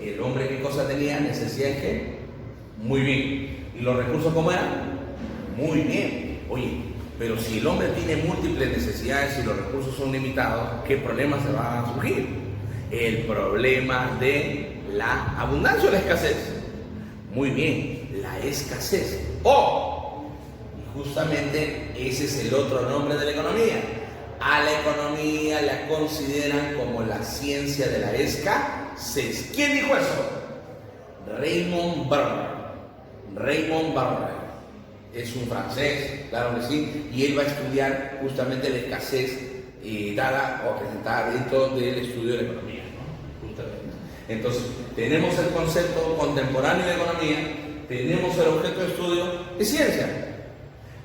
¿El hombre qué cosa tenía? ¿Necesidades qué? Muy bien. ¿Y los recursos cómo eran? Muy bien. Oye, pero si el hombre tiene múltiples necesidades y los recursos son limitados, ¿qué problemas se van a surgir? El problema de la abundancia o la escasez. Muy bien, la escasez. Y justamente ese es el otro nombre de la economía. A la economía la consideran como la ciencia de la escasez. ¿Quién dijo eso? Raymond Barre. Raymond Barre. Es un francés, claro que sí, y él va a estudiar justamente la escasez dada o presentada dentro del estudio de la economía, ¿no? Justamente. Entonces, tenemos el concepto contemporáneo de economía, tenemos el objeto de estudio de ciencia,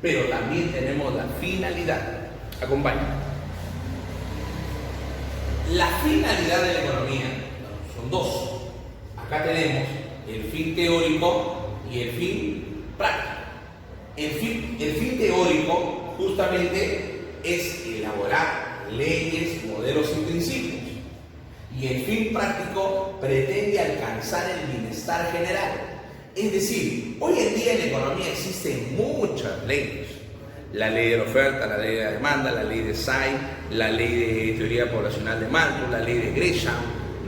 pero también tenemos la finalidad. Acompáñame. La finalidad de la economía son dos. Acá tenemos el fin teórico y el fin práctico. El fin teórico justamente es elaborar leyes, modelos y principios. Y el fin práctico pretende alcanzar el bienestar general. Es decir, hoy en día en la economía existen muchas leyes. La ley de la oferta, la ley de la demanda, la ley de Say, la ley de teoría poblacional de Malthus, la ley de Gresham,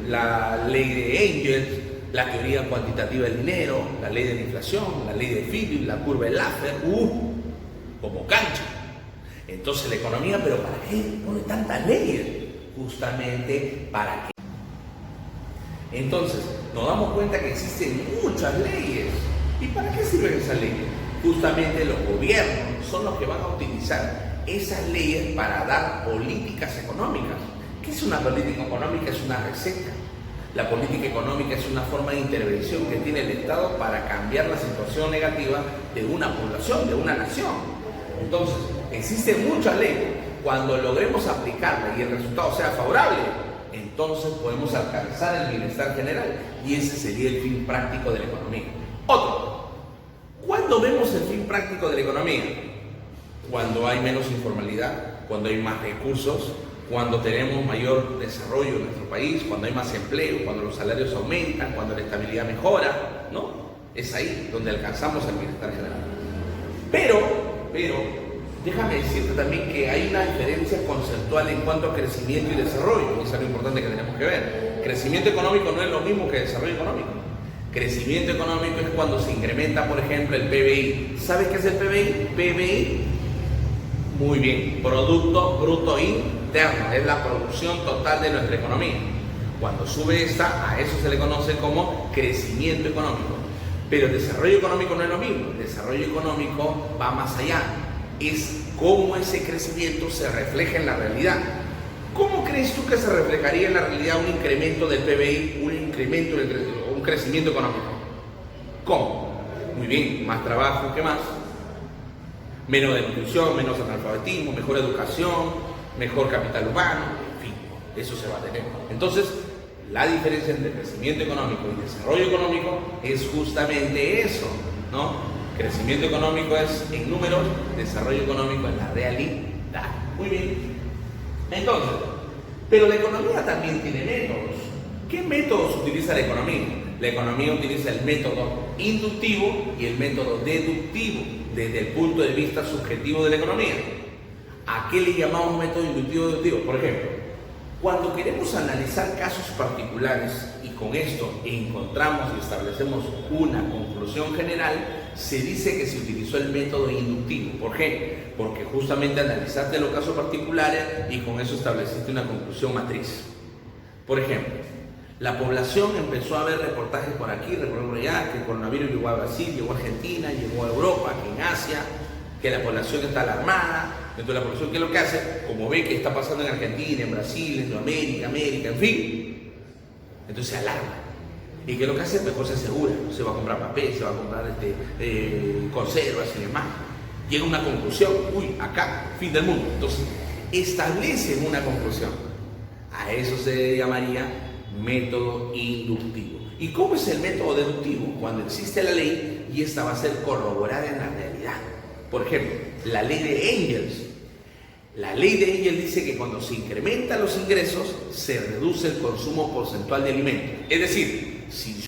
la ley de Engels, la teoría cuantitativa del dinero, la ley de la inflación, la ley de Phillips, la curva de Laffer, como cancha. Entonces la economía, ¿pero para qué pone tantas leyes? Justamente para qué. Entonces nos damos cuenta que existen muchas leyes. ¿Y para qué sirven esas leyes? Justamente los gobiernos son los que van a utilizar esas leyes para dar políticas económicas. ¿Qué es una política económica? Es una receta. La política económica es una forma de intervención que tiene el Estado para cambiar la situación negativa de una población, de una nación. Entonces, existen muchas leyes. Cuando logremos aplicarla y el resultado sea favorable, entonces podemos alcanzar el bienestar general y ese sería el fin práctico de la economía. Otro, ¿cuándo vemos el fin práctico de la economía? Cuando hay menos informalidad, cuando hay más recursos, cuando tenemos mayor desarrollo en nuestro país, cuando hay más empleo, cuando los salarios aumentan, cuando la estabilidad mejora, ¿no? Es ahí donde alcanzamos el bienestar general. Pero, déjame decirte también que hay una diferencia conceptual en cuanto a crecimiento y desarrollo, y es algo importante que tenemos que ver. Crecimiento económico no es lo mismo que desarrollo económico. Crecimiento económico es cuando se incrementa, por ejemplo, el PBI. ¿Sabes qué es el PBI? PBI, muy bien, Producto Bruto Interno, es la producción total de nuestra economía. Cuando sube esta, a eso se le conoce como crecimiento económico. Pero el desarrollo económico no es lo mismo. El desarrollo económico va más allá. Es cómo ese crecimiento se refleja en la realidad. ¿Cómo crees tú que se reflejaría en la realidad un incremento del PBI, un crecimiento económico? ¿Cómo? Muy bien, más trabajo, ¿qué más? Menos desnutrición, menos analfabetismo, mejor educación, mejor capital humano, en fin, eso se va a tener. Entonces, la diferencia entre crecimiento económico y desarrollo económico es justamente eso, ¿no? Crecimiento económico es en números, desarrollo económico en la realidad. Muy bien. Entonces, pero la economía también tiene métodos. ¿Qué métodos utiliza la economía? La economía utiliza el método inductivo y el método deductivo desde el punto de vista subjetivo de la economía. ¿A qué le llamamos método inductivo y deductivo? Por ejemplo, cuando queremos analizar casos particulares y con esto encontramos y establecemos una conclusión general, se dice que se utilizó el método inductivo. ¿Por qué? Porque justamente analizaste los casos particulares y con eso estableciste una conclusión matriz. Por ejemplo, la población empezó a ver reportajes por aquí, reportajes por allá, que el coronavirus llegó a Brasil, llegó a Argentina, llegó a Europa, que en Asia, que la población está alarmada. Entonces la población, ¿qué es lo que hace? Como ve que está pasando en Argentina, en Brasil, en Sudamérica, América, en fin, entonces se alarma. ¿Y qué es lo que hace? Mejor se asegura, se va a comprar papel, se va a comprar conservas y demás. Llega a una conclusión, acá, fin del mundo. Entonces, establecen una conclusión. A eso se llamaría método inductivo. ¿Y cómo es el método deductivo? Cuando existe la ley y esta va a ser corroborada en la realidad. Por ejemplo, la ley de Engels. La ley de Engels dice que cuando se incrementan los ingresos, se reduce el consumo porcentual de alimentos. Es decir, si